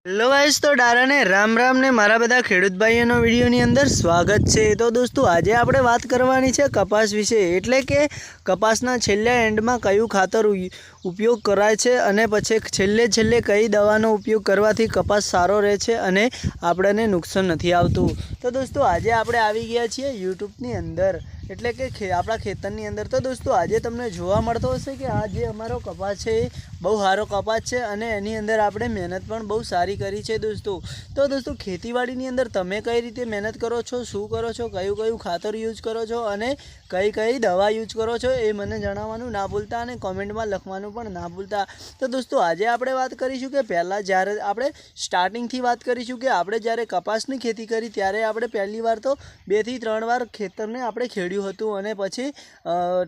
Hello guys, તો ડારાને રામ રામ ને મારા બધા ખેડૂત ભાઈઓનો વિડીયોની અંદર સ્વાગત છે। તો દોસ્તો આજે આપણે વાત કરવાની છે કપાસ વિશે, એટલે કે કપાસના છેલ્લા એન્ડમાં કયું ખાતર ઉપયોગ કરાય છે અને પછી છેલ્લે કઈ દવાનો ઉપયોગ કરવાથી કપાસ સારો રહે છે અને આપણને નુકસાન નથી આવતું। તો દોસ્તો આજે આપણે આવી ગયા છીએ યુટ્યુબની અંદર, એટલે કે આપણા ખેતરની અંદર। તો દોસ્તો આજે તમને જોવા મળતો હશે કે આ જે અમારો કપાસ છે એ બહુ સારો કપાસ છે અને એની અંદર આપણે મહેનત પણ બહુ સારી કરી છે દોસ્તો। તો દોસ્તો ખેતીવાડીની અંદર તમે કઈ રીતે મહેનત કરો છો, શું કરો છો, કયું ખાતર યુઝ કરો છો અને કઈ દવા યુઝ કરો છો એ મને જણાવવાનું ના ભૂલતા અને કોમેન્ટમાં લખવાનું પણ ના ભૂલતા। તો દોસ્તો આજે આપણે વાત કરીશું કે પહેલાં જ્યારે આપણે સ્ટાર્ટિંગથી વાત કરીશું કે આપણે જ્યારે કપાસની ખેતી કરી ત્યારે આપણે પહેલી વાર તો 2 થી 3 વાર ખેતરને આપણે ખેડ્યું હતું અને પછી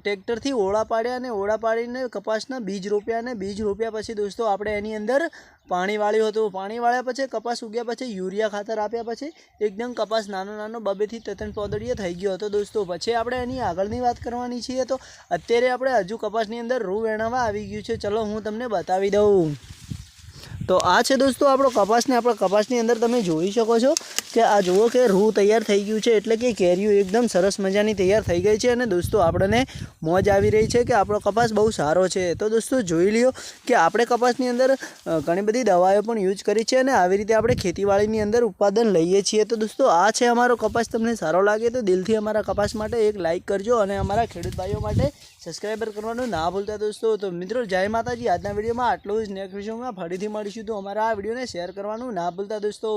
ટ્રેક્ટરથી ઓળા પાડ્યા અને ઓળા પાડીને કપાસના બીજ રોપ્યા અને બીજ રોપ્યા પછી દોસ્તો આપણે એની અંદર પાણી વાળ્યું હતું। પાણી વાળ્યા પછી કપાસ ઉગ્યા પછી યુરિયા ખાતર આપ્યા પછી એકદમ કપાસ નાનો 2 થી 3 પોદડીઓ થઈ ગયો હતો દોસ્તો। પછી આપણે એની આગળની વાત કરવાની છીએ। તો અત્યારે આપણે હજુ કપાસની અંદર રૂ વેણાવા આવી ગયું છે, ચલો હું તમને બતાવી દઉં। તો આ છે દોસ્તો આપણો કપાસને, આપણા કપાસની અંદર તમે જોઈ શકો છો કે આ જુઓ કે રૂ તૈયાર થઈ ગયું છે, એટલે કે કેરીઓ એકદમ સરસ મજાની તૈયાર થઈ ગઈ છે અને દોસ્તો આપણને મોજ આવી રહી છે કે આપણો કપાસ બહુ સારો છે। તો દોસ્તો જોઈ લ્યો કે આપણે કપાસની અંદર ઘણી બધી દવાઓ પણ યુઝ કરી છે અને આવી રીતે આપણે ખેતીવાડીની અંદર ઉત્પાદન લઈએ છીએ। તો દોસ્તો આ છે અમારો કપાસ, તમને સારો લાગે તો દિલથી અમારા કપાસ માટે એક લાઇક કરજો અને અમારા ખેડૂત ભાઈઓ માટે સબસ્ક્રાઈબર કરવાનું ના ભૂલતા દોસ્તો। તો મિત્રો જય માતાજી, આજના વિડીયોમાં આટલું જ। નેક્સ્ટ વિડીયોમાં ફરીથી મળીશું, તો અમારા આ વિડીયોને શેર કરવાનું ના ભૂલતા દોસ્તો।